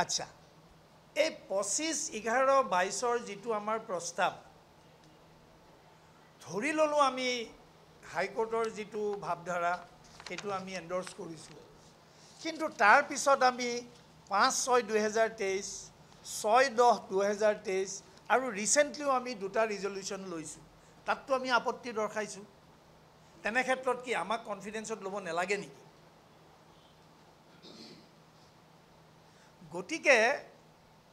আচ্ছা, এই 25-11-22 যেটো আমাৰ প্ৰস্তাৱ ধৰি ললো আমি হাইকোৰ্টৰ যেটো ভাবধাৰা সেইটো আমি এন্ডোৰ্স কৰিছো কিন্তু তাৰ পিছত আমি 5-6-2023 6-10-2023 আৰু ৰিসেন্টলিও আমি দুটা ৰিজলিউশন লৈছো তাততো আমি আপত্তি দৰ্শাইছো তেনে ক্ষেত্ৰত কি আমাক কনফিডেন্সত লব নেলাগে নেকি গতিকে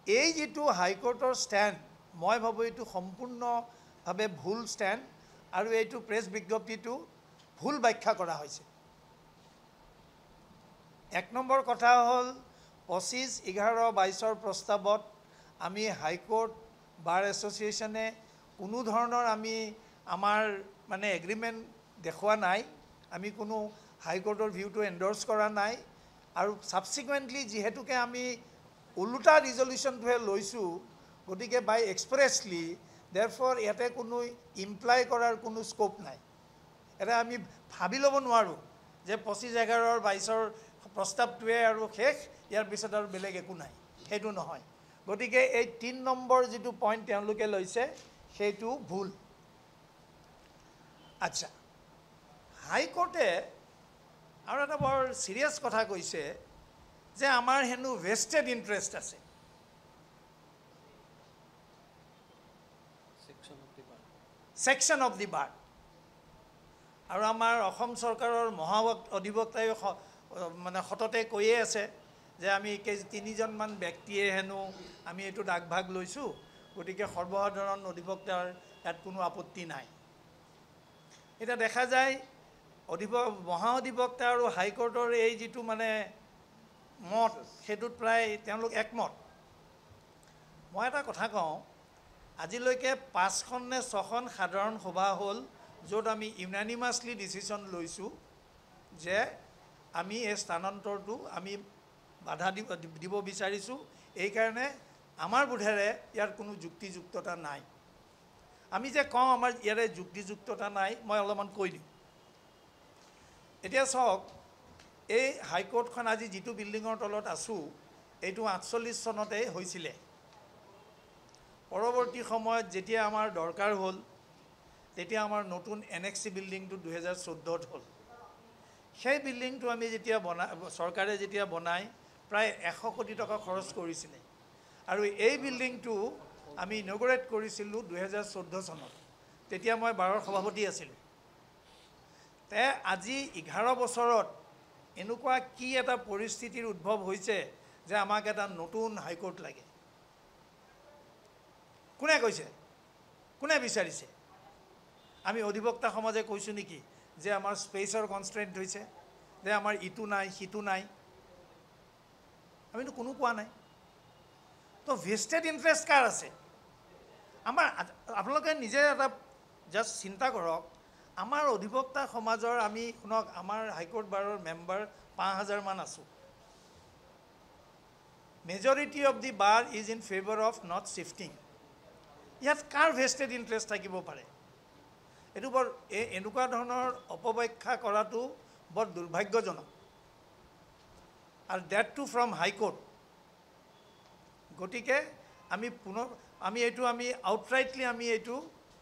এই যেটো হাইকোৰ্টৰ ষ্টেণ্ড মই ভাবো এটো সম্পূৰ্ণভাৱে ভুল ষ্টেণ্ড আৰু এইটো প্ৰেছ বিজ্ঞপ্তিটো ভুল ব্যাখ্যা কৰা হৈছে এক নম্বৰ কথা হল 25-11-22 প্ৰস্তাৱত আমি হাইকোৰ্ট বাৰ এছ'চিয়েশ্যনে কোনো ধৰণৰ আমি আমাৰ মানে এগ্ৰিমেন্ট দেখুৱা নাই আমি কোনো হাইকোৰ্টৰ ভিউটো এন্ডোৰ্স কৰা নাই আৰু সাবসিকুৱেন্টলি যেহেতুকে আমি উল্টা ৰিজলিউশনটোহে লৈছো গতিকে বাই এক্সপ্ৰেছলি therefore ইয়াতে কোনো ইমপ্লাই কৰাৰ কোনো স্কোপ নাই এটা আমি ভাবি ল'ব নোৱাৰো যে 25-11-22 প্ৰস্তাৱটোৱে আৰু শেষ ইয়াৰ পিছত আৰু বেলেগ একো নাই হেতু নহয় গতিকে এই 3 নম্বৰ যেটো পইণ্ট তেওঁলোকে লৈছে সেইটো ভুল আচ্ছা হাইকোৰ্টে আৰু এটা বৰ সিৰিয়াস কথা কৈছে যে আমাৰ হেনু ভেস্টেড ইন্টাৰেস্ট আছে সেকশন অফ দি বাৰ আৰু আমাৰ অসম চৰকাৰৰ মহা অধিবক্তাই মানে হততে কৈয়ে আছে যে আমি তিনিজন মান ব্যক্তিয়ে হেনু আমি এটো ডাকভাগ লৈছো গতিকে সৰ্বসাধাৰণ অধিবক্তাৰ ইয়াত কোনো আপত্তি নাই এটা দেখা যায় মহা অধিবক্তা আৰু হাইকোৰ্টৰ এই যেটো মানে মত হেতুত প্ৰায় তেওঁলোক একমত মই এটা কথা কওঁ আজিলৈকে 5খন নে 6খন সাধাৰণ সভা হল য'ত আমি ইউনানিমাছলি ডিসিশন লৈছো যে আমি এই স্থানান্তৰটো আমি বাধা দিব বিচাৰিছো এই কাৰণে আমাৰ বুধেৰে ইয়াৰ কোনো যুক্তিযুক্ততা নাই আমি যে কওঁ আমাৰ ইয়াৰে যুক্তিযুক্ততা নাই মই অলপমান কৈ দিম এতিয়া চাওক এই হাইকোৰ্টখন আজি যেটো বিল্ডিঙৰ তলত আছো এইটো 48 চনতে হৈছিল পৰৱৰ্তী সময়ত যেতিয়া আমাৰ দৰকাৰ হল তেতিয়া আমাৰ নতুন এনএক্সি বিল্ডিংটো 2014ত হল সেই বিল্ডিংটো আমি যেতিয়া চৰকাৰে যেতিয়া বনাই প্ৰায় 100 কোটি টকা খৰচ কৰিছিল আৰু এই বিল্ডিংটো আমি ইনগৰেট কৰিছিলো 2014 চনত তেতিয়া মই বাৰৰ সভাপতি আছিলো তে আজি 11 বছৰত এনেকুৱা কি এটা পৰিস্থিতিৰ উদ্ভৱ হৈছে যে আমাক এটা নতুন হাইকোৰ্ট লাগে কোনে কৈছে কোনে বিচাৰিছে আমি অধিবক্তা সমাজে কৈছো নেকি যে আমাৰ স্পেচৰ কনষ্ট্ৰেন্ট হৈছে যে আমাৰ ইটো নাই হিটো নাই আমিতো কোনো কোৱা নাই তো ভেস্টেড ইন্টাৰেস্ট কাৰ আছে আমাৰ আপোনালোকে নিজে এটা জাস্ট চিন্তা কৰক আমাৰ অধিবক্তা সমাজৰ আমি শুনক আমাৰ হাইকোৰ্ট বাৰৰ মেম্বাৰ 5000 মান আছো majority of the bar is in favour of not shifting ইয়াত কাৰ ভেস্টেড ইন্টাৰেস্ট থাকিব পাৰে এটো বৰ এনেকুৱা ধৰণৰ অপব্যাখ্যা কৰাটো বৰ দুৰ্ভাগ্যজনক আৰু দ্যাট টু ফ্ৰম হাইকোৰ্ট গতিকে আমি পুনৰ আমি এটো আমি আউটৰাইটলি আমি এটো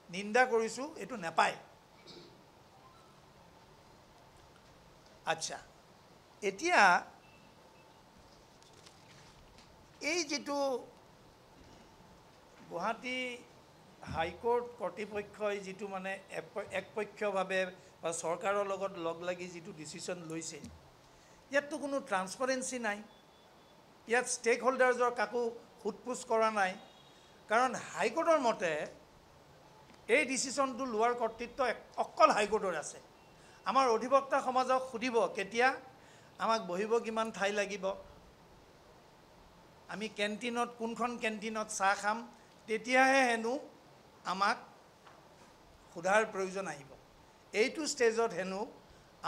নিন্দা কৰিছো এটো নেপায় আচ্ছা এতিয়া এই যেটো গুৱাহাটী হাইকোৰ্ট কৰ্তৃপক্ষই যেটো মানে একপক্ষভাৱে বা চৰকাৰৰ লগত লগ লাগি যেটো ডিসিশন লৈছে ইয়াততো কোনো ট্ৰান্সপাৰেন্সি নাই ইয়াত ষ্টেক হোল্ডাৰ্ছৰ কাকো ফুটপুছ কৰা নাই কাৰণ হাইকোৰ্টৰ মতে এই ডিসিশনটো লোৱাৰ কৰ্তৃত্ব অকল হাইকোৰ্টৰ আছে আমাৰ অধিবক্তা সমাজক খুদিব কেতিয়া আমাক বহিব কিমান ঠাই লাগিব আমি কেন্টিনত কোনখন কেন্টিনত চাহ খাম তেতিয়াহে হেনু আমাক খুদাৰ প্ৰয়োজন আহিব এইটো ষ্টেজত হেনু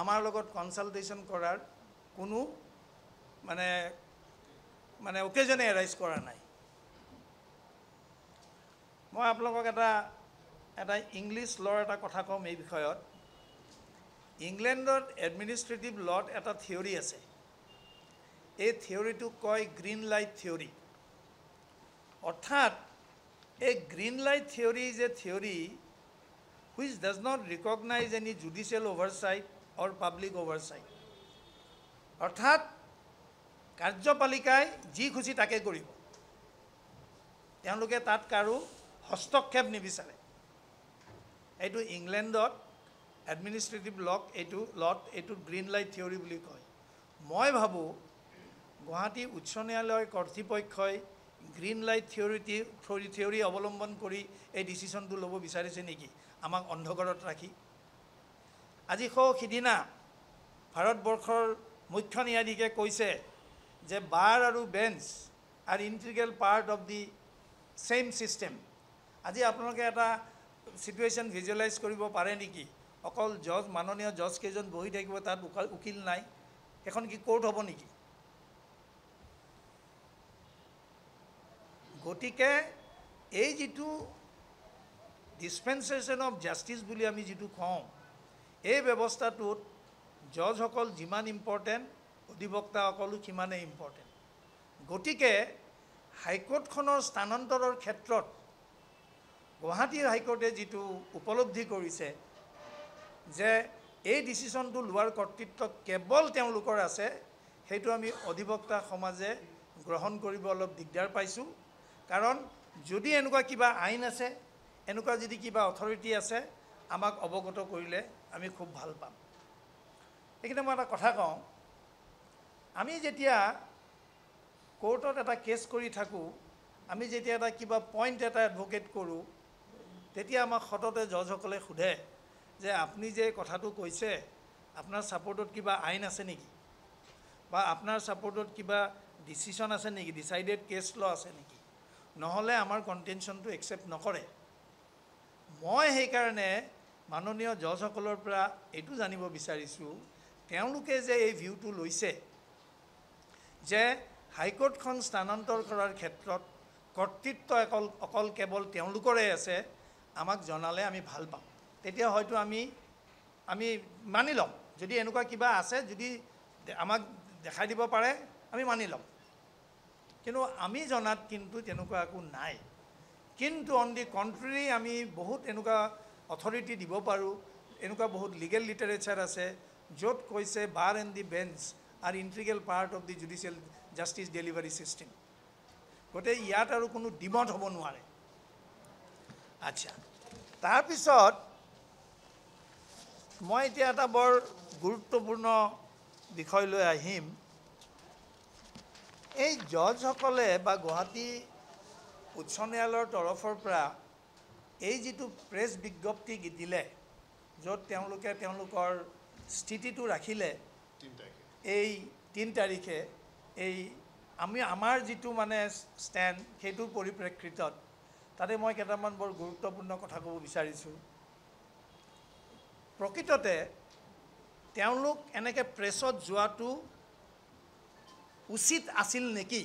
আমাৰ লগত কনসালটেশন কৰাৰ কোনো মানে অকেজনে এৰাইজ কৰা নাই মই আপোনালোকক এটা ইংলিছ লৰ এটা কথা কম এই বিষয়ত ইংলেণ্ডত এডমিনিষ্ট্ৰেটিভ লত এটা থিওৰি আছে এই থিয়ৰিটোক কয় গ্ৰীণ লাইট থিয়ৰি। অৰ্থাৎ এই green light theory is a theory which does not recognize any judicial oversight or public oversight. অৰ্থাৎ কাৰ্যপালিকাই যি খুচি তাকে কৰিব, তেওঁলোকে তাত কাৰো হস্তক্ষেপ নিবিচাৰে। এইটো ইংলেণ্ডত এডমিনিষ্ট্ৰেটিভ এইটো গ্ৰীণ লাইট থিয়ৰি বুলি কয়। মই ভাবোঁ গুৱাহাটী উচ্চ ন্যায়ালয়ৰ কৰ্তৃপক্ষই গ্ৰীণ লাইট থিয়ৰি অৱলম্বন কৰি এই ডিচিশ্যনটো ল'ব বিচাৰিছে নেকি, আমাক অন্ধকাৰত ৰাখি। আজি সিদিনা ভাৰতবৰ্ষৰ মুখ্য ন্যায়াধীশে কৈছে যে বাৰ আৰু bench R integral part of the same system. আজি আপোনালোকে এটা ছিটুৱেশ্যন ভিজুৱেলাইজ কৰিব পাৰে নেকি, অকল মাননীয় জজ কেইজন বহি থাকিব, তাত উকিল নাই, সেইখন কি কোৰ্ট হ'ব নেকি? গতিকে এই যিটো ডিছপেনচেশ্যন অফ জাষ্টিচ বুলি আমি যিটো কওঁ, এই ব্যৱস্থাটোত জজসকল যিমান ইম্পৰ্টেণ্ট, অধিবক্তাসকলো সিমানেই ইম্পৰ্টেণ্ট। গতিকে হাইকোৰ্টখনৰ স্থানান্তৰৰ ক্ষেত্ৰত গুৱাহাটীৰ হাইকোৰ্টে যিটো উপলব্ধি কৰিছে যে এই ডিচিশ্যনটো লোৱাৰ কৰ্তৃত্ব কেৱল তেওঁলোকৰ আছে, সেইটো আমি অধিবক্তা সমাজে গ্ৰহণ কৰিব অলপ দিগদাৰ পাইছোঁ। কাৰণ যদি এনেকুৱা কিবা আইন আছে, এনেকুৱা যদি কিবা অথৰিটি আছে, আমাক অৱগত কৰিলে আমি খুব ভাল পাম। এইখিনিতে মই এটা কথা কওঁ, আমি যেতিয়া কোৰ্টত এটা কেছ কৰি থাকোঁ, আমি যেতিয়া এটা কিবা পইণ্ট এটা এডভকেট কৰোঁ, তেতিয়া আমাক সততে জজসকলে সোধে যে আপুনি যে কথাটো কৈছে, আপোনাৰ ছাপোৰ্টত কিবা আইন আছে নেকি, বা আপোনাৰ ছাপোৰ্টত কিবা ডিচিশ্যন আছে নেকি, ডিচাইডেড কেছ ল আছে নেকি, নহ'লে আমাৰ কণ্টেনশ্যনটো একচেপ্ট নকৰে। মই সেইকাৰণে মাননীয় জজসকলৰ পৰা এইটো জানিব বিচাৰিছোঁ, তেওঁলোকে যে এই ভিউটো লৈছে যে হাইকোৰ্টখন স্থানান্তৰ কৰাৰ ক্ষেত্ৰত কৰ্তৃত্ব অকল কেৱল তেওঁলোকৰে আছে, আমাক জনালে আমি ভাল পাম। তেতিয়া হয়তো আমি মানি ল'ম, যদি এনেকুৱা কিবা আছে, যদি আমাক দেখাই দিব পাৰে আমি মানি ল'ম। কিন্তু আমি জনাত কিন্তু তেনেকুৱা একো নাই। কিন্তু অন দি কণ্ট্ৰেৰী আমি বহুত এনেকুৱা অথৰিটি দিব পাৰোঁ, এনেকুৱা বহুত লিগেল লিটাৰেচাৰ আছে য'ত কৈছে বাৰ and the bench R integral part of the judicial justice delivery system. গতিকে ইয়াত আৰু কোনো ডিমত হ'ব নোৱাৰে। আচ্ছা, তাৰপিছত মই এতিয়া এটা বৰ গুৰুত্বপূৰ্ণ বিষয় লৈ আহিম। এই জজসকলে বা গুৱাহাটী উচ্চ ন্যায়ালয়ৰ তৰফৰ পৰা এই যিটো প্ৰেছ বিজ্ঞপ্তি দিলে, য'ত তেওঁলোকে তেওঁলোকৰ স্থিতিটো ৰাখিলে এই ৩ তাৰিখে, এই আমাৰ যিটো মানে ষ্টেণ্ড, সেইটোৰ পৰিপ্ৰেক্ষিতত তাতে মই কেইটামান বৰ গুৰুত্বপূৰ্ণ কথা ক'ব বিচাৰিছোঁ। প্ৰকৃততে তেওঁলোক এনেকৈ প্ৰেছত যোৱাটো উচিত আছিল নেকি?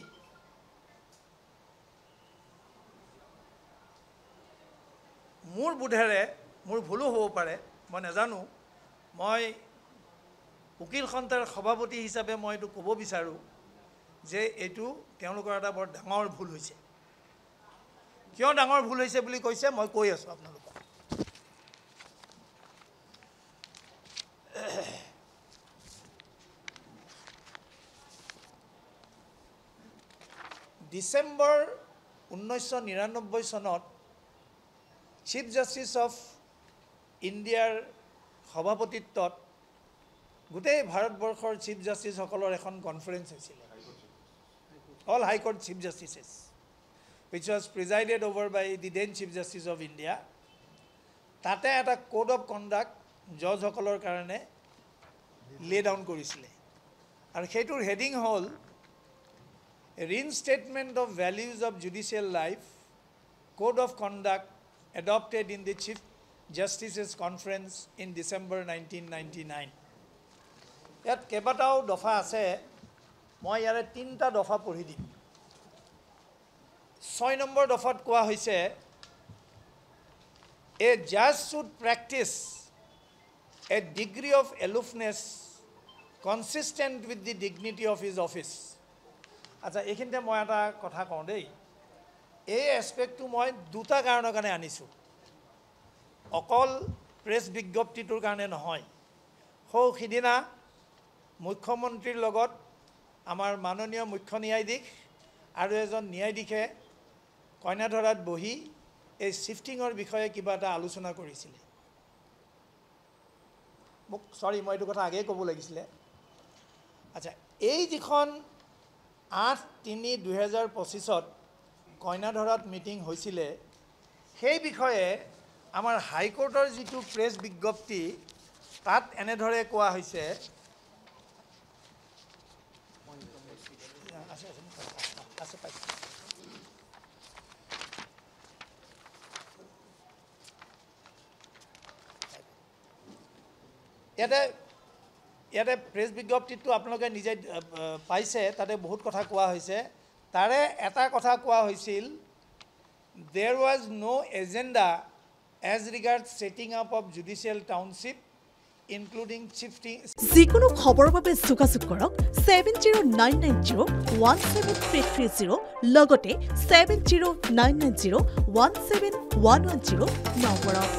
মোৰ বোধেৰে, মোৰ ভুলো হ'ব পাৰে, মই নাজানো, মই উকিল সন্থাৰ সভাপতি হিচাপে মই এইটো ক'ব বিচাৰোঁ যে এইটো তেওঁলোকৰ এটা বৰ ডাঙৰ ভুল হৈছে। কিয় ডাঙৰ ভুল হৈছে বুলি কৈছে মই কৈ আছোঁ আপোনালোকক। ডিচেম্বৰ 1999 চনত চিফ জাষ্টিচ অফ ইণ্ডিয়াৰ সভাপতিত্বত গোটেই ভাৰতবৰ্ষৰ চিফ জাষ্টিচসকলৰ এখন কনফাৰেঞ্চ হৈছিলে, all high court chief justices, which was presided over by the then Chief Justice of India. তাতে এটা কোড অফ কণ্ডাক্ট জজসকলৰ কাৰণে লে ডাউন কৰিছিলে, আৰু সেইটোৰ হেডিং হ'ল reinstatement of values of judicial life, code of conduct adopted in the Chief Justices Conference in December 1999. ইয়াত কেইবাটাও দফা আছে, মই ইয়াৰে 3টা দফা পঢ়ি দিম। 6 নম্বৰ দফাত কোৱা হৈছে, a judge should practice a degree of aloofness consistent with the dignity of his office. আচ্ছা এইখিনিতে মই এটা কথা কওঁ দেই এই এছপেক্টটো মই দুটা কাৰণৰ কাৰণে আনিছোঁ অকল প্ৰেছ বিজ্ঞপ্তিটোৰ কাৰণে নহয় সিদিনা মুখ্যমন্ত্ৰীৰ লগত আমাৰ মাননীয় মুখ্য ন্যায়াধীশ আৰু এজন ন্যায়াধীশে কইনাধৰাত বহি এই শিফটিঙৰ বিষয়ে কিবা এটা আলোচনা কৰিছিলে মোক সৰি মই এইটো কথা আগেই ক'ব লাগিছিলে আচ্ছা এই যিখন 8/3/2025 কইনাধৰাত মিটিং হৈছিলে সেই বিষয়ে আমাৰ হাইকোৰ্টৰ যিটো প্ৰেছ বিজ্ঞপ্তি তাত এনেদৰে কোৱা হৈছে ইয়াতে প্ৰেছ বিজ্ঞপ্তিটো আপোনালোকে নিজে পাইছে তাতে বহুত কথা কোৱা হৈছে তাৰে এটা কথা কোৱা হৈছিল there was no agenda as regards setting up of judicial township including shifting যিকোনো খবৰৰ বাবে যোগাযোগ কৰক 7099017330 লগতে 7099017110 নম্বৰত